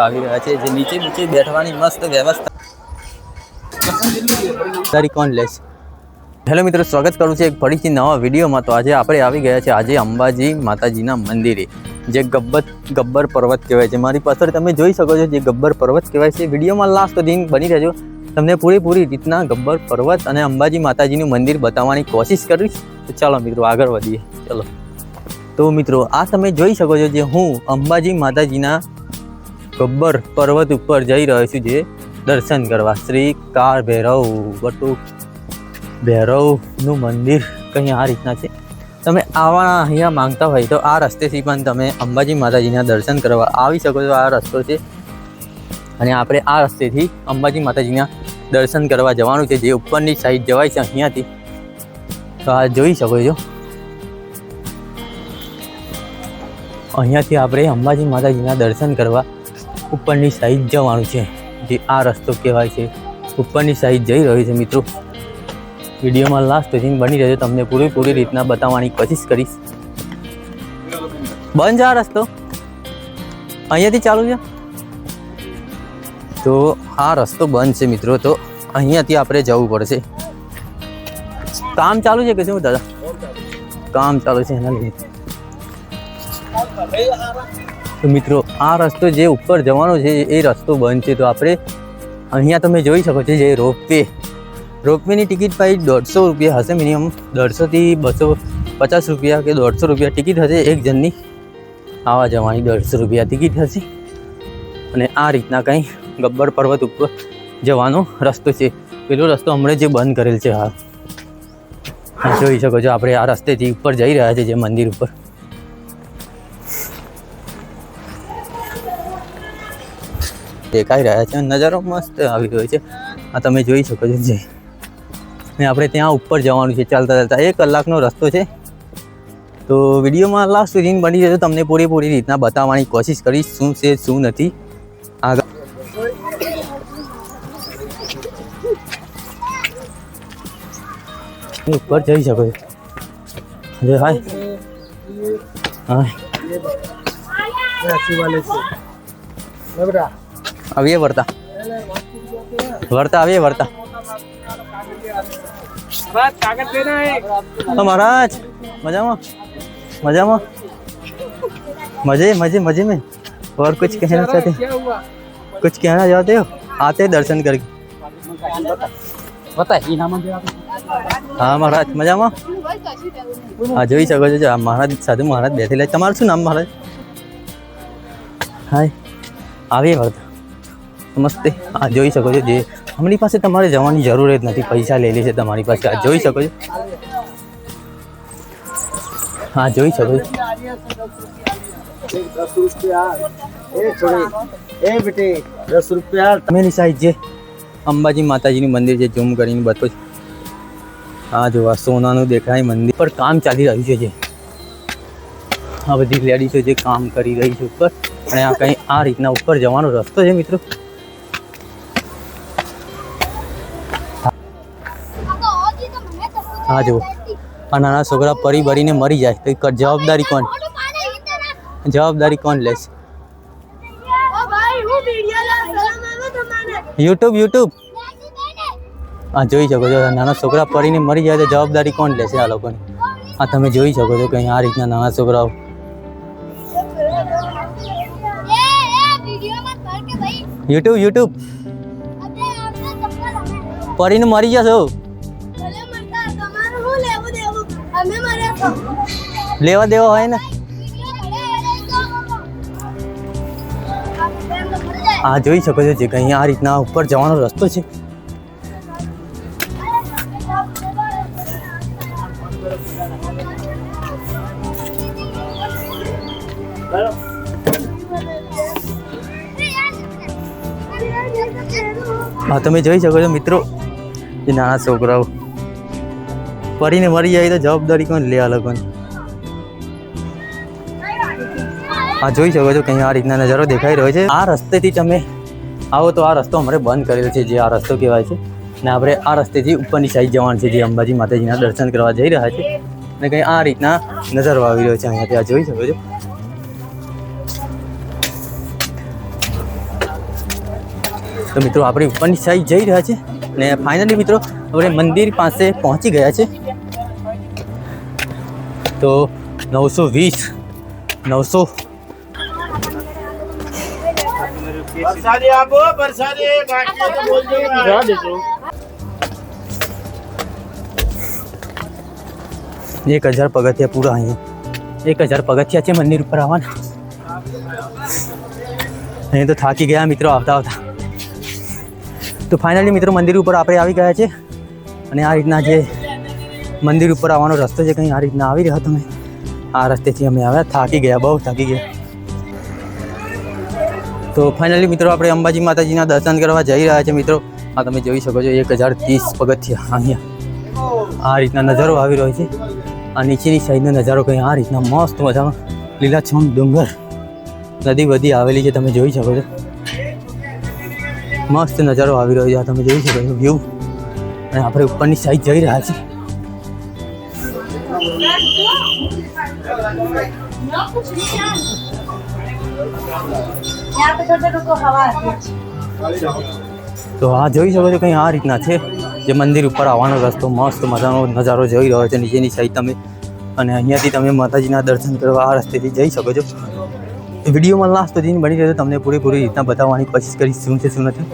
આવી રહ્યા છે જે નીચે નીચે બેઠવાની મસ્ત વ્યવસ્થા કોણ લેશે. હેલો મિત્રો, સ્વાગત કરું છું એક ફરીથી નવા વિડીયોમાં. તો આજે આપણે આવી ગયા છે આજે અંબાજી માતાજીના મંદિરે, જે ગબ્બર પર્વત કહેવાય છે. મારી પાછળ તમે જોઈ શકો છો જે ગબ્બર પર્વત કહેવાય છે. વિડીયોમાં લાસ્ટ સુધી બની રહેજો, તમને પૂરેપૂરી રીતના ગબ્બર પર્વત અને અંબાજી માતાજીનું મંદિર બતાવવાની કોશિશ કરીશ. તો ચાલો મિત્રો આગળ વધીએ. ચલો તો મિત્રો, આ તમે જોઈ શકો છો જે હું અંબાજી માતાજીના ગબ્બર પર્વત ઉપર જઈ રહ્યો છું જે દર્શન કરવા. શ્રી કાળ ભૈરવ બટુક ભૈરવનું મંદિર કંઈ આ રીતના છે. તમે અહીંયા માંગતા હોય તો આ રસ્તેથી પણ તમે અંબાજી માતાજીના દર્શન કરવા આવી શકો છો. આ રસ્તો છે અને આપણે આ રસ્તેથી અંબાજી માતાજીના દર્શન કરવા જવાનું છે, જે ઉપરની સાઈડ જવાય છે અહીંયાથી. તો આ જોઈ શકો છો, અહીંયાથી આપણે અંબાજી માતાજીના દર્શન કરવા ઉપરની સાઈડ જવાનું છે, જે આ રસ્તો કહેવાય છે. ઉપરની સાઈડ જઈ રહ્યો છે મિત્રો. વિડીયોમાં લાસ્ટ સુધી બની રહેજો, તમને પૂરેપૂરી રીતના બતાવવાની કોશિશ કરીશ. બંધ છે આ રસ્તો, અહીંયાથી ચાલુ છે. તો આ રસ્તો બંધ છે મિત્રો, તો અહીંયાથી આપણે જવું પડશે. કામ ચાલુ છે કે શું દાદા? કામ ચાલુ છે એના લીધે. તો મિત્રો, આ રસ્તો જે ઉપર જવાનો છે એ રસ્તો બંધ છે. તો આપણે અહીંયા તમે જોઈ શકો છો જે રોપવેની ટિકિટ ભાઈ 150 રૂપિયા હશે, મિનિમમ 150 થી 250 રૂપિયા કે 150 રૂપિયા ટિકિટ હશે એક જણની. આવા જવાની 150 રૂપિયા ટિકિટ હશે. અને આ રીતના કંઈ ગબ્બર પર્વત ઉપર જવાનો રસ્તો છે. પેલો રસ્તો હમણાં જે બંધ કરેલ છે, હા જોઈ શકો છો. આપણે આ રસ્તેથી ઉપર જઈ રહ્યા છીએ જે મંદિર ઉપર. દેખાઈ રહ્યા છે, નજારો મસ્ત આવી રહ્યો છે. આ તમે જોઈ શકો છો જે. અને આપણે ત્યાં ઉપર જવાનું છે ચાલતા ચાલતા. 1 કલાકનો રસ્તો છે. તો વિડીયોમાં લાસ્ટ સુધી બની જશે, તમને પૂરેપૂરી રીતના બતાવવાની કોશિશ કરીશ શું છે શું નથી. આગળ ઉપર જઈ શકો છો. અરે હાય હા આવીએ વર્તા આવીએ વર્તા. महाराज मजा में और कुछ कहना चाहते कुछ कहना चाहते हो? आते दर्शन करके बताइए. हाँ महाराज मजाમાં? હા જોઈ શકો છો મહારાજ સાધુ મહારાજ બેઠેલા. તમારું શું નામ મહારાજ? હાય આવીએ વર્તા નમસ્તે. આ જોઈ શકો છો જે અમારી પાસે તમારે જવાની જરૂર જ નથી, પૈસા લઈ લે છે તમારી પાસે. આ જોઈ શકો છો, હા જોઈ શકો છો. મેની સાઈડ જે અંબાજી માતાજીનું મંદિર છે, ઝૂમ કરીને બતો છે. આ જો આ સોનાનું દેખાય મંદિર પર કામ ચાલી રહ્યું છે. જે આ બધી લેડીઝો જે કામ કરી રહી છે ઉપર. અને આ કંઈ આ રીતના ઉપર જવાનો રસ્તો છે મિત્રો. હા જો આ નાના છોકરા પરી ભરીને મરી જાય તો જવાબદારી કોણ લેશે? યુટ્યુબ. હા જોઈ શકો છો નાના છોકરા પરીને મરી જાય તો જવાબદારી કોણ લેશે આ લોકોની? આ તમે જોઈ શકો છો કંઈ આ રીતના નાના છોકરાઓ યુટ્યુબ પરીને મરી જશો. લેવા દેવા હોય ને. આ જોઈ શકો છો જે કંઈ આ રીતના ઉપર જવાનો રસ્તો છે. હા તમે જોઈ શકો છો મિત્રો જે નાના છોકરાઓ પડીને મરી જાય તો જવાબદારી કોણ લે આ લોકોની? આ જોઈ શકો છો કંઈ આ રીતના નજારો દેખાઈ રહ્યો છે. આ રસ્તેથી તમે આવો તો આ રસ્તો અમારે બંધ કરેલો છે, જે આ રસ્તો કહેવાય છે. અને આપણે આ રસ્તેથી ઉપરની સાઈડ જવાનું છે, જે અંબાજી માતાજીના દર્શન કરવા જઈ રહ્યા છે. અને કંઈ આ રીતના નજારો આવી રહ્યો છે અહીંયાથી. આ જોઈ શકો છો. તો મિત્રો આપણે ઉપરની સાઈડ જઈ રહ્યા છે અને ફાઇનલી મિત્રો આપણે મંદિર પાસે પહોંચી ગયા છે. તો 920 900 बरसाने आपो बरसाने बाकी तो बोल दो जा देજો 1000 પગથિયા પૂરા. અહીંયા 1000 પગથિયા છે મંદિર ઉપર આવવાના. અહીં તો થાકી ગયા મિત્રો આવતા આવતા. તો ફાઇનલી મિત્રો મંદિર ઉપર આપણે આવી ગયા છે અને આ રીતના જે મંદિર ઉપર આવવાનો રસ્તો છે કંઈ આ રીતના આવી રહ્યા તમે. આ રસ્તેથી અમે આવ્યા. થાકી ગયા, બહુ થાકી ગયા. તો ફાઇનલી મિત્રો આપણે અંબાજી માતાજીના દર્શન કરવા જઈ રહ્યા છે મિત્રો. આ તમે જોઈ શકો છો 1030 પગથિયા. અહીંયા આ રીતના નજારો આવી રહ્યો છે. આ નીચેની સાઈડનો નજારો કંઈ આ રીતના મસ્ત મજાનો લીલાછમ ડુંગર, નદી બધી આવેલી છે, તમે જોઈ શકો છો. મસ્ત નજારો આવી રહ્યો છે, આ તમે જોઈ શકો છો વ્યૂ. અને આપણે ઉપરની સાઈડ જઈ રહ્યા છીએ. તો આ જોઈ શકો છો કંઈ આ રીતના છે જે મંદિર ઉપર આવવાનો રસ્તો. મસ્ત મજાનો નજારો જોઈ રહ્યો છે નીચેની સાઈડ તમે. અને અહીંયાથી તમે માતાજીના દર્શન કરવા આ રસ્તેથી જઈ શકો છો. વિડીયોમાં લાસ્ટ સુધી બની રહ્યો તમને પૂરેપૂરી રીતના બતાવવાની કોશિશ કરીશ શું છે શું નથી.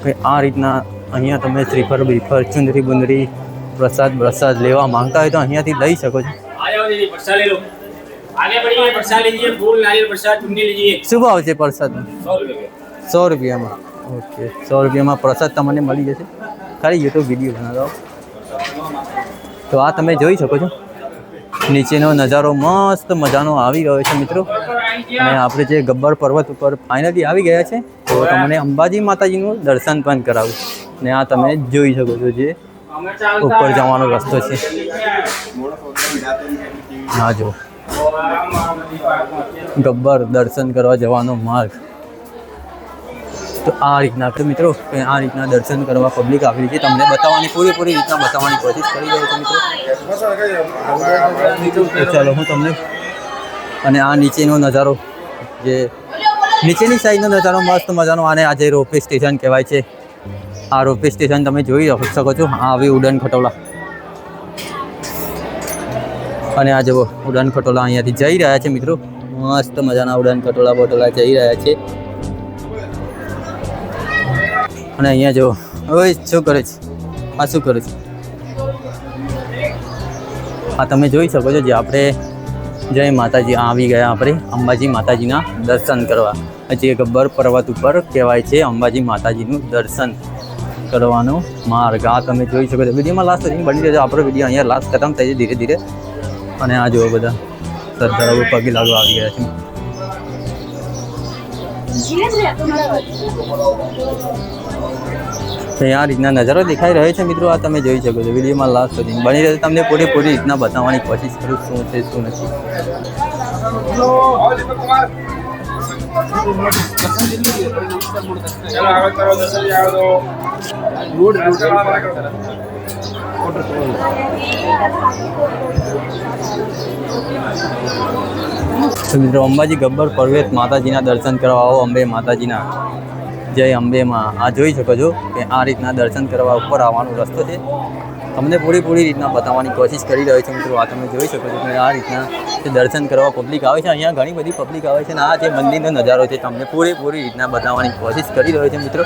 કંઈ આ રીતના અહીંયા તમે શ્રીફળ બીફળ ચુંદરી બુંદરી પ્રસાદ લેવા માંગતા હોય તો અહીંયાથી લઈ શકો છો. શું ભાવ છે પ્રસાદનો? 100 રૂપિયામાં. ઓકે, 100 રૂપિયામાં પ્રસાદ તમને મળી જશે. ખાલી યુટ્યુબ વિડીયો બનાવો. તો આ તમે જોઈ શકો છો નીચેનો નજારો મસ્ત મજાનો આવી રહ્યો છે મિત્રો. અને આપણે જે ગબ્બર પર્વત ઉપર ફાઇનલી આવી ગયા છે. તો તમને અંબાજી માતાજીનું દર્શન પણ કરાવું. ને આ તમે જોઈ શકો છો જે ઉપર જવાનો રસ્તો છે. હા જો ગબ્બર દર્શન કરવા જવાનો માર્ગ. તો આ રીતના મિત્રો આ રીતના દર્શન કરવા પબ્લિક આવેલી છે. તમને બતાવવાની પૂરેપૂરી રીતના બતાવવાની કોશિશ કરી રહ્યો છું મિત્રો. તો ચાલો હું તમને અને આ નીચેનો નજારો જે નીચેની સાઈડનો નજારો મસ્ત મજાનો. આને આજે રોપવે સ્ટેશન કહેવાય છે. આ રોપવે સ્ટેશન તમે જોઈ શકો છો. આ આવી ઉડન ખટોલા અને આ જુઓ ઉડાન ખટોલા અહીંયાથી જઈ રહ્યા છે મિત્રો. મસ્ત મજાના ઉડાન ખટોલા બોટોલા જઈ રહ્યા છે. અને અહીંયા જુઓ ઓય શું કરે છે, આ શું કરે છે? આ તમે જોઈ શકો છો જે આપણે જય માતાજી આવી ગયા આપણે અંબાજી માતાજીના દર્શન કરવા. જે ગબ્બર પર્વત ઉપર કહેવાય છે અંબાજી માતાજીનું દર્શન કરવાનો માર્ગ. આ તમે જોઈ શકો છો. વિડીયોમાં લાસ્ટ સુધી બની રહેજો. આપણો વિડીયો અહીંયા લાસ્ટ ખતમ થઈ જાય ધીરે ધીરે. અને આ જુઓ બધા શ્રદ્ધાળુઓ પગે લાગવા આવી ગયા છે. આ રીતના નજારો દેખાઈ રહ્યો છે મિત્રો. આ તમે જોઈ શકો છો. વિડીયોમાં લાસ્ટ સુધી બની રહેશે. તમને પૂરેપૂરી રીતના બતાવવાની કોશિશ કરું શું છે શું નથી. તો મિત્રો અંબાજી ગબ્બર પર્વત માતાજીના દર્શન કરવા આવો. અંબે માતાજીના જય અંબેમાં. આ જોઈ શકો છો કે આ રીતના દર્શન કરવા ઉપર આવવાનો રસ્તો છે. તમને પૂરેપૂરી રીતના બતાવવાની કોશિશ કરી રહ્યો છું મિત્રો. આ તમે જોઈ શકો છો કે આ રીતના જે દર્શન કરવા પબ્લિક આવે છે. અહીંયા ઘણી બધી પબ્લિક આવે છે. અને આ જે મંદિરનો નજારો છે તમને પૂરેપૂરી રીતના બતાવવાની કોશિશ કરી રહ્યો છે મિત્રો.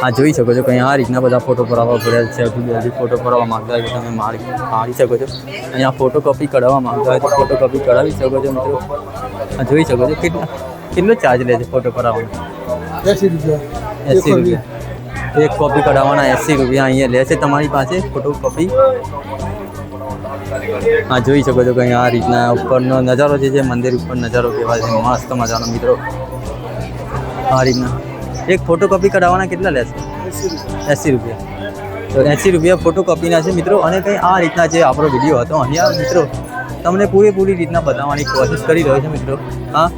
આ જોઈ શકો છો કે આ રીતના બધા ફોટો પડાવવા પડ્યા છે. હજી ફોટો પડાવવા માંગતા હોય તો તમે મારી શકો છો. અહીંયા ફોટોકોપી કઢાવવા માંગતા હોય તો ફોટોકોપી કઢાવી શકો છો મિત્રો. આ જોઈ શકો છો કેટલો ચાર્જ લે છે ફોટો કઢાવવાનો? 80 રૂપિયા. એક કોપી કઢાવવાના 80 રૂપિયા અહીંયા લે છે તમારી પાસે ફોટોકોપી. આ જોઈ શકો છો કે આ રીતના ઉપરનો નજારો છે જે મંદિર ઉપર નજારો કહેવાય છે. મસ્ત મજાનો મિત્રો. આ રીતના એક ફોટોકોપી કઢાવવાના કેટલા લેશે? 80 રૂપિયા. તો 80 રૂપિયા ફોટોકોપીના છે મિત્રો. અને કંઈ આ રીતના જે આપણો વિડીયો હતો અહીંયા મિત્રો તમને પૂરેપૂરી રીતના બતાવવાની કોશિશ કરી રહ્યો છે મિત્રો. હા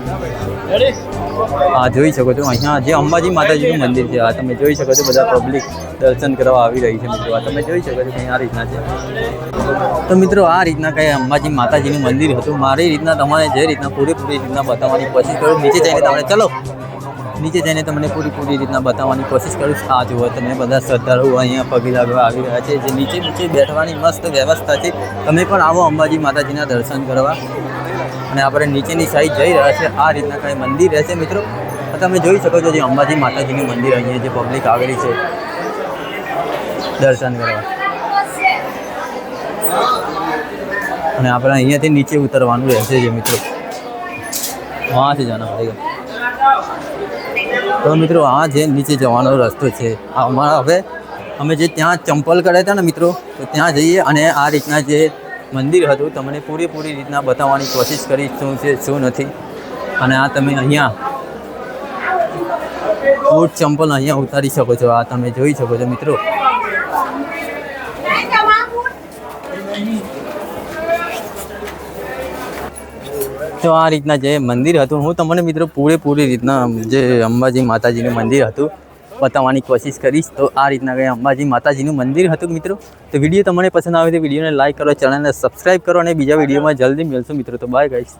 હા જોઈ શકો છો અહીંયા જે અંબાજી માતાજીનું મંદિર છે આ તમે જોઈ શકો છો બધા પબ્લિક દર્શન કરવા આવી રહી છે મિત્રો આ તમે જોઈ શકો છો કંઈ આ રીતના છે તો મિત્રો આ રીતના કંઈ અંબાજી માતાજીનું મંદિર હતું મારી રીતના તમારે જે રીતના પૂરેપૂરી રીતના બતાવવાની કોશિશ કરું નીચે જઈને તમને ચલો નીચે જઈને તમને પૂરી રીતના બતાવવાની કોશિશ કરું આ જુઓ તમે બધા શ્રદ્ધાળુઓ અહીંયા પગે લાગવા આવી રહ્યા છે જે નીચે બેઠવાની મસ્ત વ્યવસ્થા છે તમે પણ આવો અંબાજી માતાજીના દર્શન કરવા અને આપણે નીચેની સાઈડ જઈ રહ્યા છે આ રીતના કંઈ મંદિર રહેશે મિત્રો તમે જોઈ શકો છો જે અંબાજી માતાજીનું મંદિર અહીંયા જે પબ્લિક આવેલી છે દર્શન કરવા અને આપણે અહીંયાથી નીચે ઉતરવાનું રહેશે જે મિત્રો વहाँથી જાના પડેગા તો મિત્રો આ જે નીચે જવાનો રસ્તો છે અમારા હવે અમે જે ત્યાં ચંપલ કર્યા હતા ને મિત્રો તો ત્યાં જઈએ અને આ રીતના જે મંદિર હતું તમને પૂરેપૂરી રીતના બતાવવાની કોશિશ કરી શું છે શું નથી અને આ તમે અહીંયા બૂટ ચંપલ અહીંયા ઉતારી શકો છો આ તમે જોઈ શકો છો મિત્રો તો આ રીતના જે મંદિર હતું હું તમને મિત્રો પૂરેપૂરી રીતના જે અંબાજી માતાજીનું મંદિર હતું બતાવવાની કોશિશ કરીશ તો આ રીતના કંઈ અંબાજી માતાજીનું મંદિર હતું મિત્રો તો વિડીયો તમને પસંદ આવે તો વિડીયોને લાઈક કરો ચેનલને સબસ્ક્રાઈબ કરો અને બીજા વિડીયોમાં જલ્દી મળશું મિત્રો તો બાય ગાઈસ